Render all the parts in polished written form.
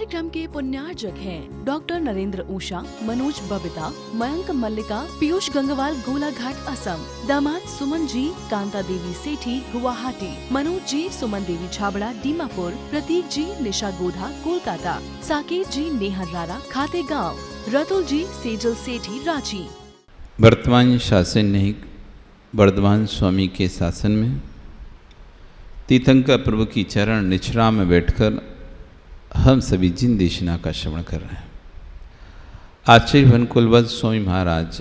कार्यक्रम के पुण्यार्जक हैं डॉक्टर नरेंद्र ऊषा, मनोज बबिता, मयंक मल्लिका, पीयूष गंगवाल, गोलाघाट असम, दामाद सुमन जी, कांता देवी सेठी गुवाहाटी, मनोज जी, सुमन देवी छाबड़ा दीमापुर, प्रतीक जी, निशा गोधा कोलकाता, साकेत जी, नेहर रारा खातेगांव, रतुल जी, सेजल सेठी रांची। वर्तमान शासन नहीं वर्धमान स्वामी के शासन में तीर्थंकर प्रभु की चरण निचरा में बैठकर हम सभी जिन देशना का श्रवण कर रहे हैं। आचार्य भन कुलवत स्वामी महाराज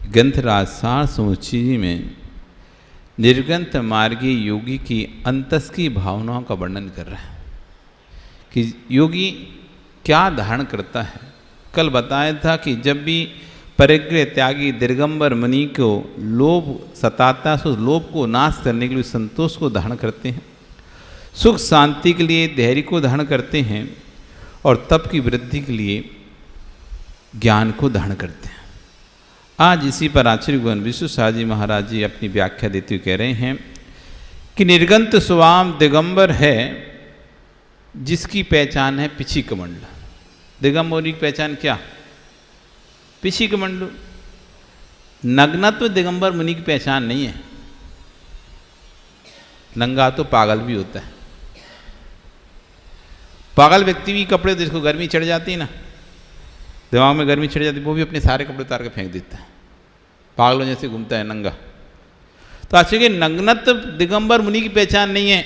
ग्रंथराज सार समुच्चय में निर्गंत मार्गी योगी की अंतस की भावनाओं का वर्णन कर रहे हैं कि योगी क्या धारण करता है। कल बताया था कि जब भी परिग्रह त्यागी दिगंबर मुनि को लोभ सताता है, उस लोभ को नाश करने के लिए संतोष को धारण करते हैं, सुख शांति के लिए धैर्य को धारण करते हैं और तप की वृद्धि के लिए ज्ञान को धारण करते हैं। आज इसी पर आचार्य गुण विश्वसार जी महाराज जी अपनी व्याख्या देते हुए कह रहे हैं कि निर्गंत स्वाम दिगंबर है जिसकी पहचान है पिछी कमंडल। दिगंबर की पहचान क्या? पिछी कमंडल। नग्नत्व दिगंबर मुनि की पहचान नहीं है। नंगा तो पागल भी होता है। पागल व्यक्ति भी कपड़े जिसको गर्मी चढ़ जाती है ना, दिमाग में गर्मी चढ़ जाती है, वो भी अपने सारे कपड़े उतार के फेंक देता है, पागलों जैसे घूमता है नंगा। तो अच्छे के नग्नत्व दिगंबर मुनि की पहचान नहीं है।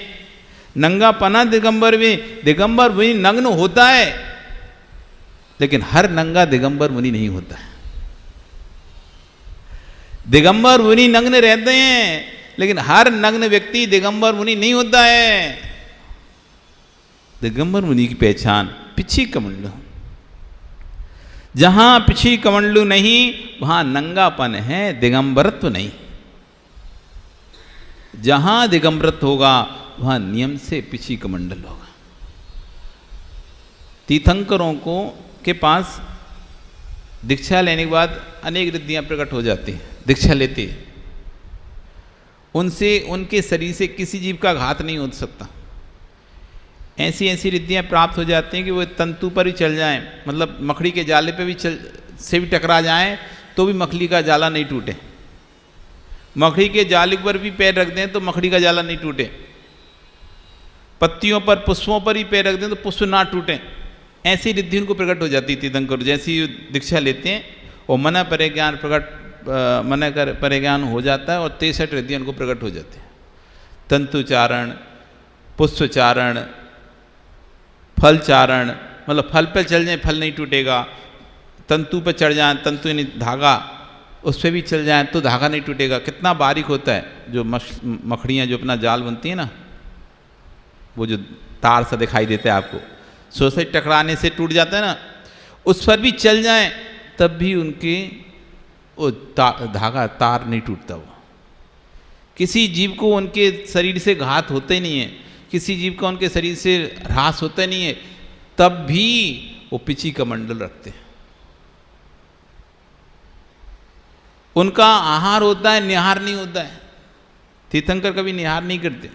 नंगा पना दिगंबर में, दिगंबर मुनि नग्न होता है लेकिन हर नंगा दिगंबर मुनि नहीं होता है। दिगंबर मुनि नग्न रहते हैं लेकिन हर नग्न व्यक्ति दिगंबर मुनि नहीं होता है। दिगंबर मुनि की पहचान पिछी कमंडलू। जहां पिछी कमंडलू नहीं वहां नंगापन है, दिगंबरत्व नहीं। जहां दिगंबरत्व होगा वहां नियम से पिछी कमंडल होगा। तीर्थंकरों को के पास दीक्षा लेने के बाद अनेक रिद्धियां प्रकट हो जाती हैं। दीक्षा लेते हैं, उनसे उनके शरीर से किसी जीव का घात नहीं हो सकता। ऐसी ऐसी रिद्धियां प्राप्त हो जाती हैं कि वो तंतु पर ही चल जाएं, मतलब मकड़ी के जाले पे भी से भी टकरा जाएं तो भी मछली का जाला नहीं टूटे। मकड़ी के जाले पर भी पैर रख दें तो मकड़ी का जाला नहीं टूटे। पत्तियों पर पुष्पों पर ही पैर रख दें तो पुष्प ना टूटे। ऐसी रिद्धि उनको प्रकट हो जाती थी। तीर्थंकर जैसी दीक्षा लेते हैं और मन परे ज्ञान मन कर परे ज्ञान हो जाता है और 63 रिद्धियां उनको प्रकट हो जाती हैं। तंतुचारण, पुष्पचारण, फलचारण, मतलब फल पर चल जाए फल नहीं टूटेगा। तंतु पर चढ़ जाए, तंतु यानी धागा, उस पर भी चल जाए तो धागा नहीं टूटेगा। कितना बारीक होता है। जो मकड़ियाँ जो अपना जाल बनती है ना, वो जो तार सा दिखाई देता है आपको, सोसे टकराने से टूट जाता है ना, उस पर भी चल जाए तब भी उनके वो धागा तार नहीं टूटता। वो किसी जीव को उनके शरीर से घात होता ही नहीं है, किसी जीव का उनके शरीर से ह्रास होता नहीं है, तब भी वो पिछी कमंडल रखते हैं। उनका आहार होता है, निहार नहीं होता है। तीर्थंकर कभी निहार नहीं करते।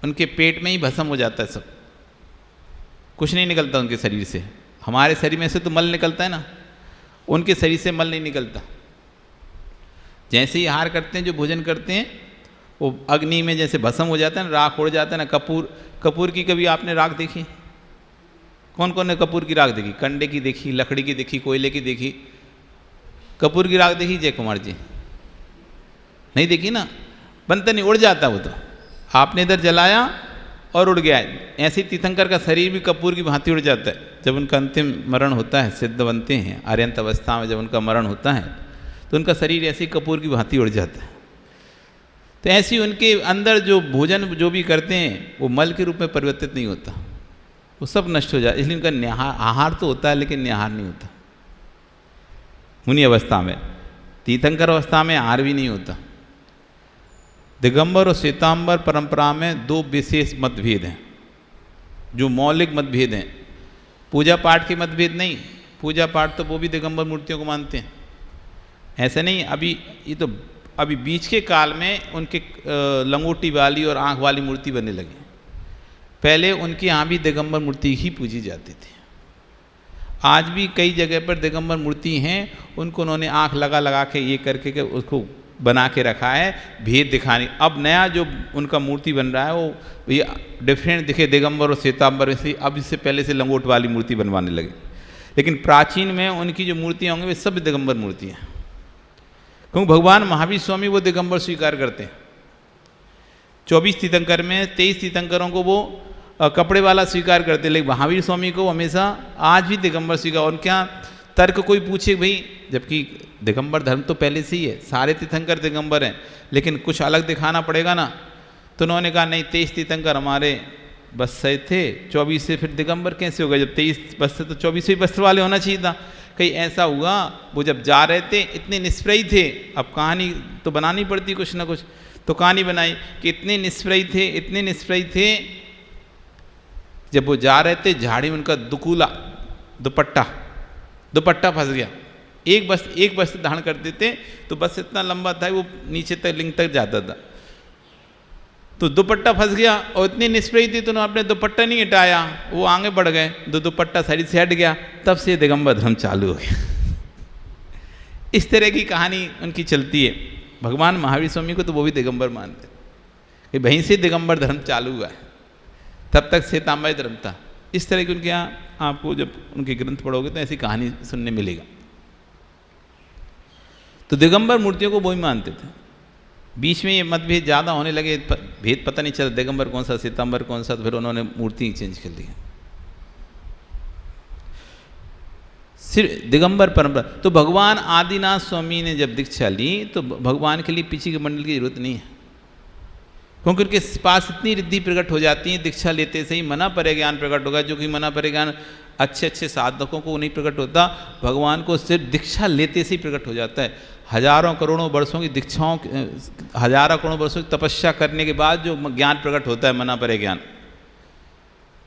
उनके पेट में ही भस्म हो जाता है सब, कुछ नहीं निकलता उनके शरीर से। हमारे शरीर में से तो मल निकलता है ना, उनके शरीर से मल नहीं निकलता। जैसे ही आहार करते हैं, जो भोजन करते हैं, वो अग्नि में जैसे भस्म हो जाता है ना, राख उड़ जाता है ना। कपूर की कभी आपने राख देखी? कौन कौन ने कपूर की राख देखी? कंडे की देखी, लकड़ी की देखी, कोयले की देखी। कपूर की राख देखी जय कुमार जी? नहीं देखी ना, बनता नहीं, उड़ जाता वो तो। आपने इधर जलाया और उड़ गया। ऐसे तीर्थंकर का शरीर भी कपूर की भांति उड़ जाता है। जब उनका अंतिम मरण होता है, सिद्ध बनते हैं, आर्यंत अवस्था में जब उनका मरण होता है तो उनका शरीर ऐसे ही कपूर की भांति उड़ जाता है। तो ऐसी उनके अंदर जो भोजन जो भी करते हैं वो मल के रूप में परिवर्तित नहीं होता, वो सब नष्ट हो जाता है। इसलिए उनका आहार तो होता है लेकिन निहार नहीं होता। मुनि अवस्था में, तीर्थंकर अवस्था में आहार भी नहीं होता। दिगंबर और श्वेतांबर परंपरा में दो विशेष मतभेद हैं, जो मौलिक मतभेद हैं। पूजा पाठ के मतभेद नहीं। पूजा पाठ तो वो भी दिगंबर मूर्तियों को मानते हैं, ऐसे नहीं। अभी बीच के काल में उनके लंगोटी वाली और आँख वाली मूर्ति बनने लगी। पहले उनके यहाँ भी दिगंबर मूर्ति ही पूजी जाती थी। आज भी कई जगह पर दिगंबर मूर्ति हैं, उनको उन्होंने आँख लगा लगा के ये करके के उसको बना के रखा है भेद दिखाने। अब नया जो उनका मूर्ति बन रहा है वो ये डिफरेंट दिखे दिगंबर और श्वेतांबर, इसलिए अब इससे पहले से लंगोट वाली मूर्ति बनवाने लगे। लेकिन प्राचीन में उनकी जो मूर्तियाँ होंगी वे सब दिगंबर मूर्ति हैं, क्योंकि भगवान महावीर स्वामी वो दिगंबर स्वीकार करते हैं। 24 तीर्थंकर में 23 तीर्थंकरों को वो कपड़े वाला स्वीकार करते, लेकिन महावीर स्वामी को हमेशा आज भी दिगंबर स्वीकार। उनके यहाँ तर्क कोई पूछे भाई, जबकि दिगंबर धर्म तो पहले से ही है, सारे तीर्थंकर दिगंबर हैं, लेकिन कुछ अलग दिखाना पड़ेगा ना। तो उन्होंने कहा नहीं, 23 तीर्थंकर हमारे बस से थे, 24 से फिर दिगंबर कैसे होगा? जब 23 वस्त्र तो 24 ही वस्त्र वाले होना चाहिए था। कहीं ऐसा हुआ वो जब जा रहे थे इतने निष्प्रयी थे, अब कहानी तो बनानी पड़ती कुछ ना कुछ, तो कहानी बनाई कि इतने निष्प्रयी थे, जब वो जा रहे थे झाड़ी में उनका दुपट्टा फंस गया। एक वस्त्र धारण करते थे तो बस इतना लंबा था वो नीचे तक लिंग तक जाता था, तो दुपट्टा फंस गया और इतनी निष्प्रयी थी तो उन्होंने अपने दुपट्टा नहीं हटाया, वो आगे बढ़ गए, दुपट्टा शरीर से हट गया, तब से दिगंबर धर्म चालू हो गया। इस तरह की कहानी उनकी चलती है। भगवान महावीर स्वामी को तो वो भी दिगंबर मानते कि वहीं से दिगंबर धर्म चालू हुआ है, तब तक श्वेतांबर धर्म था। इस तरह की उनके यहाँ आपको जब उनके ग्रंथ पढ़ोगे तो ऐसी कहानी सुनने मिलेगा। तो दिगंबर मूर्तियों को वो ही मानते थे। बीच में ये मतभेद ज़्यादा होने लगे, भेद पता नहीं चला दिगंबर कौन सा श्वेतांबर कौन सा, तो फिर उन्होंने मूर्ति चेंज कर दी। सिर्फ दिगंबर परंपरा। तो भगवान आदिनाथ स्वामी ने जब दीक्षा ली तो भगवान के लिए पीछे के मंडल की जरूरत नहीं है, क्योंकि उनके पास इतनी रिद्धि प्रकट हो जाती है। दीक्षा लेते से ही मना परे ज्ञान प्रकट होगा, जो कि मना परे ज्ञान अच्छे साधकों को नहीं प्रकट होता, भगवान को सिर्फ दीक्षा लेते से ही प्रकट हो जाता है। हजारों करोड़ों वर्षों की दीक्षाओं, हजारों करोड़ों वर्षों की तपस्या करने के बाद जो ज्ञान प्रकट होता है, मना परे ज्ञान,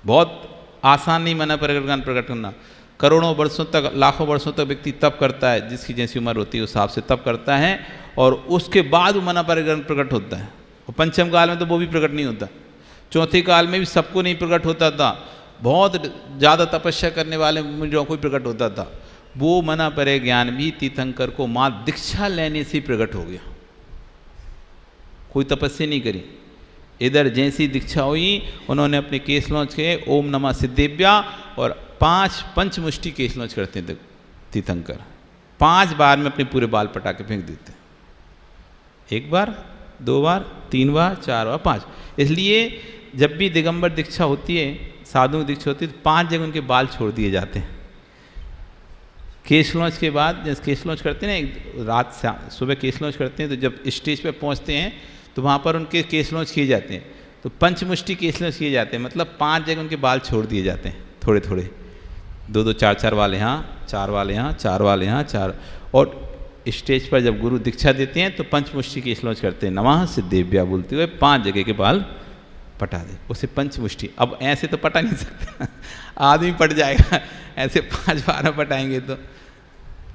बहुत आसान नहीं मना परे ज्ञान प्रकट करना। करोड़ों वर्षों तक, लाखों वर्षों तक व्यक्ति तप करता है, जिसकी जैसी उम्र होती है उस हिसाब से तप करता है, और उसके बाद वो मना परे ज्ञान प्रकट होता है। और पंचम काल में तो वो भी प्रकट नहीं होता, चौथे काल में भी सबको नहीं प्रकट होता था, बहुत ज़्यादा तपस्या करने वाले मुनियों को प्रकट होता था। वो मना परे ज्ञान भी तीर्थंकर को माँ दीक्षा लेने से प्रकट हो गया, कोई तपस्या नहीं करी। इधर जैसी दीक्षा हुई उन्होंने अपने केस लॉन्च किए, ओम नमः सिद्धेभ्या, और 5 पंचमुष्टि केस लॉन्च करते थे तीर्थंकर। 5 बार में अपने पूरे बाल पटा के फेंक देते, 1 बार 2 बार 3 बार 4 बार 5। इसलिए जब भी दिगंबर दीक्षा होती है, साधु दीक्षा होती है, तो 5 जगह उनके बाल छोड़ दिए जाते हैं। केस लॉन्च के बाद जब केस लॉन्च करते हैं ना, रात से सुबह केस लॉन्च करते हैं, तो जब स्टेज पे पहुंचते हैं तो वहाँ पर उनके केस लॉन्च किए जाते हैं। तो पंचमुष्टि केस लॉन्च किए जाते हैं, मतलब 5 जगह उनके बाल छोड़ दिए जाते हैं, थोड़े थोड़े, 2-2 4-4 वाले यहाँ, 4 वाले यहाँ, 4 वाले यहाँ, 4। और स्टेज पर जब गुरु दीक्षा देते हैं तो पंचमुष्टि केस लॉन्च करते हैं, नमः सिद्धेभ्या बोलते हुए 5 जगह के बाल पटा दे, उसे पंचमुष्टि। अब ऐसे तो पटा नहीं सकते, आदमी पट जाएगा, ऐसे 5 बार पटाएंगे तो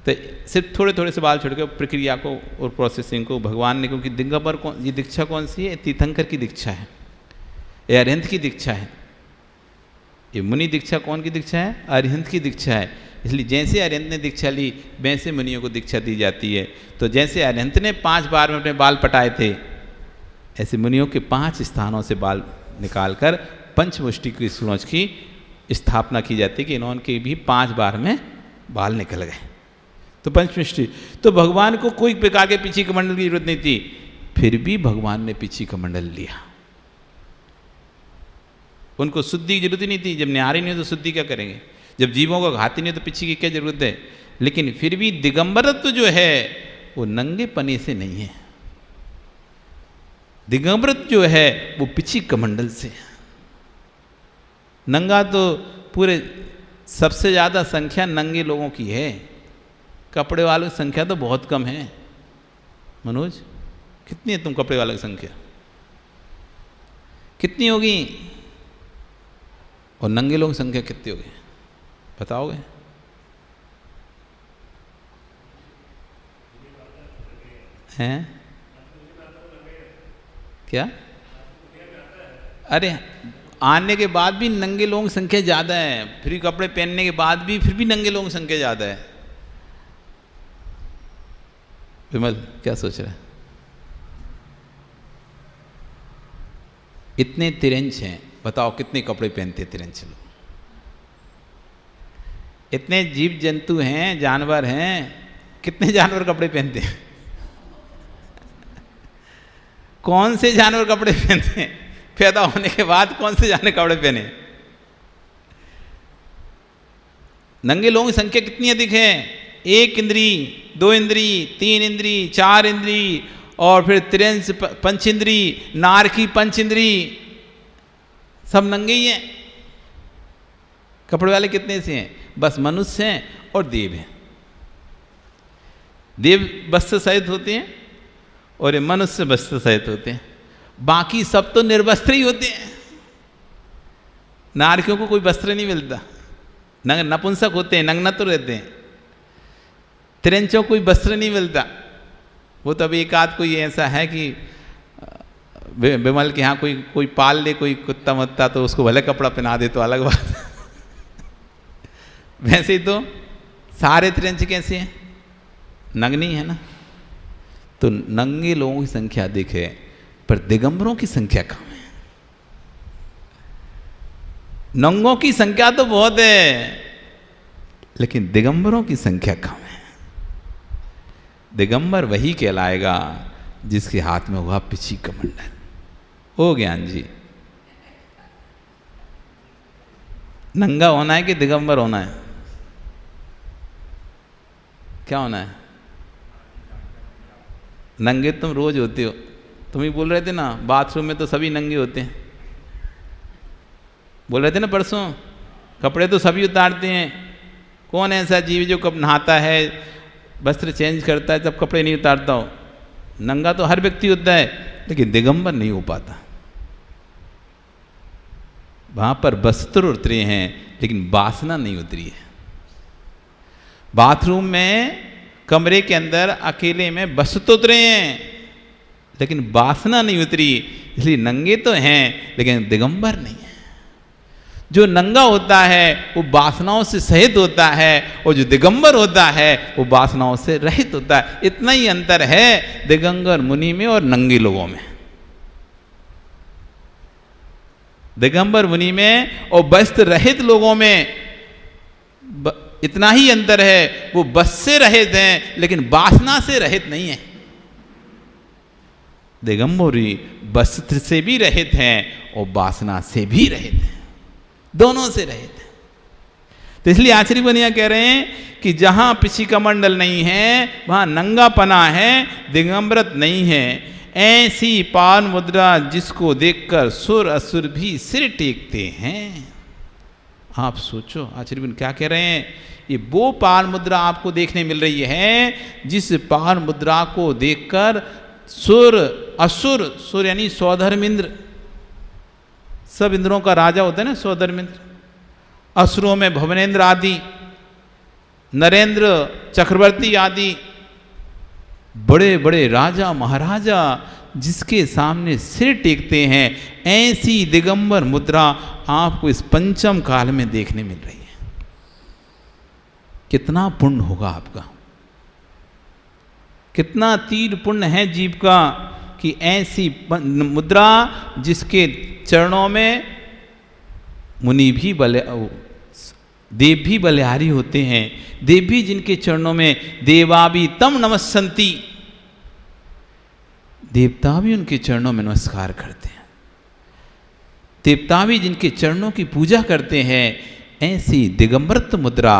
सिर्फ थोड़े थोड़े से बाल छोड़ के प्रक्रिया को और प्रोसेसिंग को भगवान ने, क्योंकि दिगंबर ये दीक्षा कौन सी है? तीर्थंकर की दीक्षा है, ये अरिहंत की दीक्षा है। ये मुनि दीक्षा कौन की दीक्षा है? अरिहंत की दीक्षा है। इसलिए जैसे अरिहंत ने दीक्षा ली वैसे मुनियों को दीक्षा दी जाती है। तो जैसे अरिहंत ने 5 बार में अपने बाल पटाए थे, ऐसे मुनियों के 5 स्थानों से बाल निकालकर पंचमुष्टि की सूरज की स्थापना की जाती है कि इन्होंने भी 5 बार में बाल निकल गए, तो पंचमुष्टि। तो भगवान को कोई प्रकार के पीछे कमंडल की जरूरत नहीं थी, फिर भी भगवान ने पीछे कमंडल लिया। उनको शुद्धि की जरूरत ही नहीं थी, जब न्यारी नहीं हो तो शुद्धि क्या करेंगे, जब जीवों को घाती नहीं तो पीछे की क्या जरूरत है। लेकिन फिर भी दिगंबरत्व जो है वो नंगे पने से नहीं है, दिगंबरत्व जो है वो पिछी कमंडल से। नंगा तो पूरे सबसे ज़्यादा संख्या नंगे लोगों की है, कपड़े वालों की संख्या तो बहुत कम है। मनोज, कितनी है तुम कपड़े वालों की संख्या, कितनी होगी? और नंगे लोगों की संख्या कितनी होगी बताओगे? हैं क्या? अरे आने के बाद भी नंगे लोगों की संख्या ज़्यादा है, फ्री कपड़े पहनने के बाद भी फिर भी नंगे लोगों की संख्या ज़्यादा है। विमल क्या सोच रहा है? इतने तिरंज हैं, बताओ कितने कपड़े पहनते तिरंज लोग? इतने जीव जंतु हैं, जानवर हैं, कितने जानवर कपड़े पहनते हैं? कौन से जानवर कपड़े पहनते हैं? पैदा होने के बाद कौन से जानवर कपड़े पहने? नंगे लोगों की संख्या कितनी अधिक है? 1 इंद्री, 2 इंद्री, 3 इंद्री, 4 इंद्री, और फिर त्रिंश पंच इंद्री, नार की पंच इंद्री, सब नंगे ही हैं। कपड़े वाले कितने से हैं? बस मनुष्य हैं और देव हैं। देव वस्त्र सहित होते हैं और ये मनुष्य वस्त्र सहित होते हैं। बाकी सब तो निर्वस्त्र ही होते हैं। नारकियों को कोई वस्त्र नहीं मिलता, नपुंसक होते हैं, नग्न तो रहते हैं। त्रिंचों को कोई वस्त्र नहीं मिलता। वो तब एक आध कोई ऐसा है कि विमल के यहाँ कोई पाल ले कोई कुत्ता मत्ता, तो उसको भले कपड़ा पहना दे तो अलग बात। वैसे ही तो सारे त्रिंच कैसे हैं? नग्नी है ना। तो नंगे लोगों की संख्या अधिक है पर दिगंबरों की संख्या कम है। नंगों की संख्या तो बहुत है लेकिन दिगंबरों की संख्या कम है। दिगंबर वही कहलाएगा जिसके हाथ में हुआ पिछी कमंडल। ओ ज्ञान जी, नंगा होना है कि दिगंबर होना है? क्या होना है? नंगे तुम रोज होते हो। तुम ही बोल रहे थे ना बाथरूम में तो सभी नंगे होते हैं। बोल रहे थे ना परसों, कपड़े तो सभी उतारते हैं। कौन ऐसा जीव जो कब नहाता है, वस्त्र चेंज करता है, तब कपड़े नहीं उतारता हो? नंगा तो हर व्यक्ति होता है लेकिन दिगंबर नहीं हो पाता। वहां पर वस्त्र उतरे हैं लेकिन वासना नहीं उतरी है। बाथरूम में कमरे के अंदर अकेले में वस्त्र उतरे हैं लेकिन वासना नहीं उतरी, इसलिए नंगे तो हैं लेकिन दिगंबर नहीं है। जो नंगा होता है वो वासनाओं से सहित होता है और जो दिगंबर होता है वो वासनाओं से रहित होता है। इतना ही अंतर है दिगंबर मुनि में और नंगे लोगों में। दिगंबर मुनि में और वस्त्र रहित लोगों में इतना ही अंतर है, वो बस से रहित हैं लेकिन वासना से रहित नहीं है। दिगंबरी वस्त्र से भी रहित हैं और वासना से भी रहित हैं, दोनों से रहित हैं। तो इसलिए आचार्य बनिया कह रहे हैं कि जहां पिछी कमंडल नहीं है वहां नंगापना है, दिगंबरत नहीं है। ऐसी पान मुद्रा जिसको देखकर सुर असुर भी सिर टेकते हैं। आप सोचो आचार्य क्या कह रहे हैं। ये वो पान मुद्रा आपको देखने मिल रही है जिस पान मुद्रा को देखकर सुर असुर, सुर यानी स्वधर्मेंद्र, सब इंद्रों का राजा होता है ना स्वधर्मेंद्र। असुरों में भवनेन्द्र आदि, नरेंद्र, चक्रवर्ती आदि बड़े बड़े राजा महाराजा जिसके सामने सिर टेकते हैं, ऐसी दिगंबर मुद्रा आपको इस पंचम काल में देखने मिल रही है। कितना पुण्य होगा आपका, कितना तीर पुण्य है जीव का कि ऐसी मुद्रा जिसके चरणों में मुनि भी देव भी बलिहारी होते हैं। देव भी जिनके चरणों में देवा भी तम नमस्सन्ति, देवता भी उनके चरणों में नमस्कार करते हैं। देवता भी जिनके चरणों की पूजा करते हैं। ऐसी दिगंबरत्व मुद्रा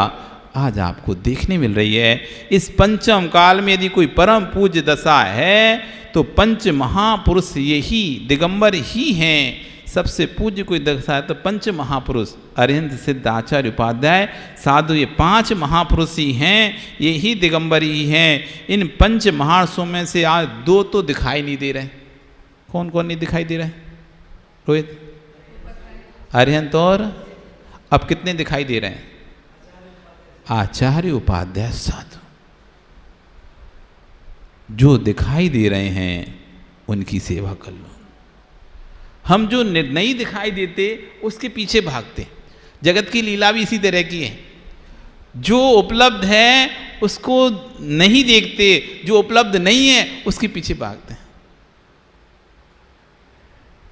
आज आपको देखने मिल रही है। इस पंचम काल में यदि कोई परम पूज्य दशा है तो पंच महापुरुष यही दिगंबर ही हैं। सबसे पूज्य कोई दशा है तो पंच महापुरुष अरिहंत सिद्ध आचार्य उपाध्याय साधु, ये 5 महापुरुष ही हैं, ये ही दिगंबर ही हैं। इन पंच महापुरुषों में से आज 2 तो दिखाई नहीं दे रहे। कौन कौन नहीं दिखाई दे रहे? रोहित, अरिहंत और अब कितने दिखाई दे रहे हैं? आचार्य उपाध्याय साधु। जो दिखाई दे रहे हैं उनकी सेवा कर लो। हम जो नहीं दिखाई देते उसके पीछे भागते। जगत की लीला भी इसी तरह की है। जो उपलब्ध है उसको नहीं देखते, जो उपलब्ध नहीं है उसके पीछे भागते हैं।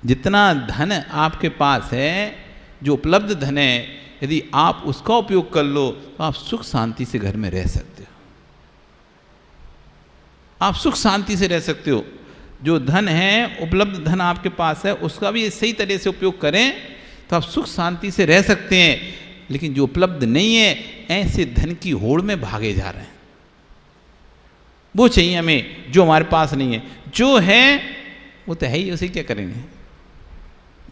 जितना धन आपके पास है, जो उपलब्ध धन है, यदि आप उसका उपयोग कर लो तो आप सुख शांति से घर में रह सकते हो। आप सुख शांति से रह सकते हो। जो धन है, उपलब्ध धन आपके पास है, उसका भी सही तरह से उपयोग करें तो आप सुख शांति से रह सकते हैं। लेकिन जो उपलब्ध नहीं है, ऐसे धन की होड़ में भागे जा रहे हैं। वो चाहिए हमें जो हमारे पास नहीं है। जो है वो तो है ही, उसे क्या करेंगे।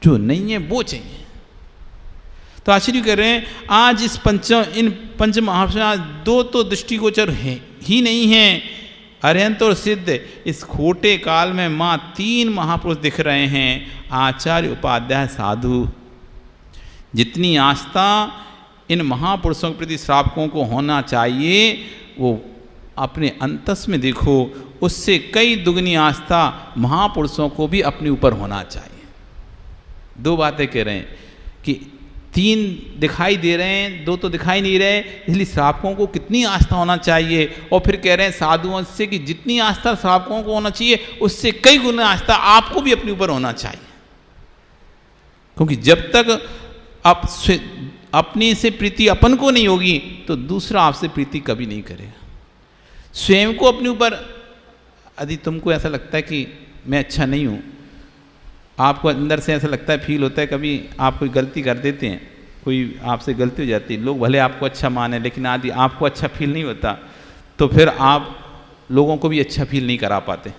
जो नहीं है वो चाहिए। तो आश्चर्य कर रहे हैं, आज इन पंच महापुरुषों दो तो दृष्टिगोचर है ही नहीं है, अरहंत और सिद्ध। इस खोटे काल में माँ 3 महापुरुष दिख रहे हैं, आचार्य, उपाध्याय, साधु। जितनी आस्था इन महापुरुषों के प्रति श्रावकों को होना चाहिए, वो अपने अंतस में देखो, उससे कई दुगनी आस्था महापुरुषों को भी अपने ऊपर होना चाहिए। 2 बातें कह रहे हैं कि 3 दिखाई दे रहे हैं, 2 तो दिखाई नहीं रहे, इसलिए श्रावकों को कितनी आस्था होना चाहिए। और फिर कह रहे हैं साधुओं से कि जितनी आस्था श्रावकों को होना चाहिए, उससे कई गुना आस्था आपको भी अपने ऊपर होना चाहिए। क्योंकि जब तक आप अपने से प्रीति अपन को नहीं होगी तो दूसरा आपसे प्रीति कभी नहीं करेगा। स्वयं को अपने ऊपर, यदि तुमको ऐसा लगता है कि मैं अच्छा नहीं हूँ, आपको अंदर से ऐसा लगता है, फील होता है, कभी आप कोई गलती कर देते हैं, कोई आपसे गलती हो जाती है, लोग भले आपको अच्छा माने, लेकिन यदि आपको अच्छा फील नहीं होता तो फिर आप लोगों को भी अच्छा फील नहीं करा पाते।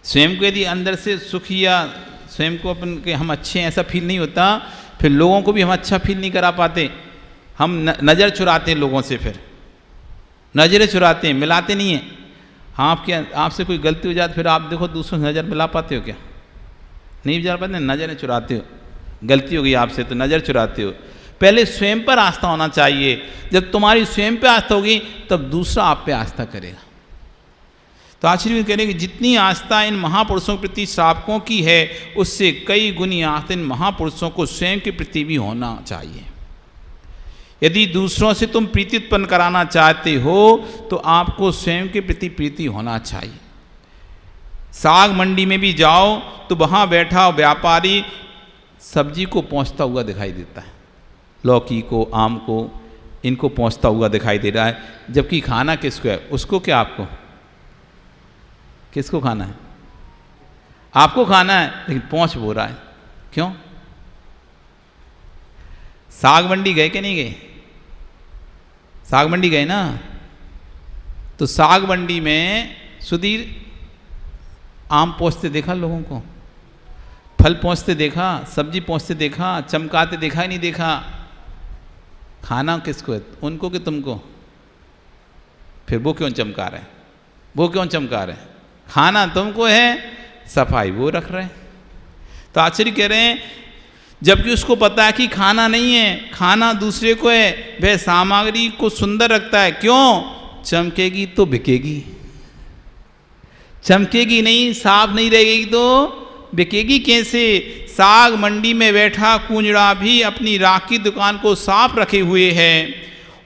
स्वयं को यदि अंदर से सुख या स्वयं को अपन के हम अच्छे हैं ऐसा फील नहीं होता, फिर लोगों को भी हम अच्छा फील नहीं करा पाते। हम नज़र चुराते हैं लोगों से, फिर नज़रें चुराते हैं, मिलाते नहीं हैं। हाँ, आपसे कोई गलती हो जाती, फिर आप देखो दूसरों से नज़र मिला पाते हो क्या? नहीं मिला पाते, नज़रें चुराते हो। गलती हो गई आपसे तो नज़र चुराते हो। पहले स्वयं पर आस्था होना चाहिए। जब तुम्हारी स्वयं पे आस्था होगी तब दूसरा आप पे आस्था करेगा। तो आश्चर्य कह रहे हैं कि जितनी आस्था इन महापुरुषों के प्रति श्रावकों की है, उससे कई गुनी आस्था इन महापुरुषों को स्वयं के प्रति भी होना चाहिए। यदि दूसरों से तुम प्रीति उत्पन्न कराना चाहते हो तो आपको स्वयं के प्रति प्रीति होना चाहिए। साग मंडी में भी जाओ तो वहाँ बैठा व्यापारी सब्जी को पहुँचता हुआ दिखाई देता है, लौकी को, आम को, इनको पहुँचता हुआ दिखाई दे रहा है, जबकि खाना किसको है? उसको क्या आपको? किसको खाना है? आपको खाना है, लेकिन पहुँच वो रहा है। क्यों? साग मंडी गए कि नहीं गए? साग मंडी गए ना? तो साग मंडी में सुधीर आम पहुँचते देखा लोगों को, फल पहुँचते देखा, सब्जी पहुँचते देखा, चमकाते देखा ही नहीं देखा। खाना किसको है? उनको कि तुमको? फिर वो क्यों चमका रहे हैं? वो क्यों चमका रहे हैं? खाना तुमको है, सफाई वो रख रहे हैं। तो आश्चर्य कह रहे हैं, जबकि उसको पता है कि खाना नहीं है, खाना दूसरे को है, वह सामग्री को सुंदर रखता है। क्यों? चमकेगी तो बिकेगी, चमकेगी नहीं, साफ नहीं रहेगी तो बिकेगी कैसे? साग मंडी में बैठा कुंजड़ा भी अपनी राख की दुकान को साफ रखे हुए है।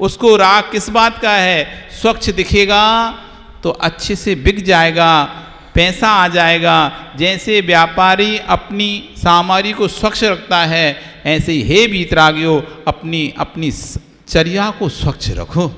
उसको राख किस बात का है? स्वच्छ दिखेगा तो अच्छे से बिक जाएगा, पैसा आ जाएगा। जैसे व्यापारी अपनी सामग्री को स्वच्छ रखता है, ऐसे ही हे वीतरागियों अपनी चर्या को स्वच्छ रखो।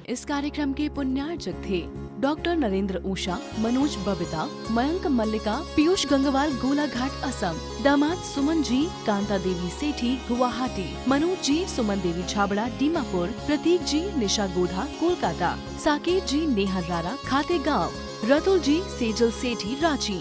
इस कार्यक्रम के पुण्यार्चक थे डॉक्टर नरेंद्र ऊषा, मनोज बबिता, मयंक मल्लिका, पीयूष गंगवाल, गोलाघाट, असम, दामाद सुमन जी, कांता देवी सेठी, गुवाहाटी, मनोज जी, सुमन देवी छाबड़ा, दीमापुर, प्रतीक जी, निशा गोधा, कोलकाता, साकेत जी, नेहर रारा, खाते गाँव, रतुल जी, सेजल सेठी, रांची।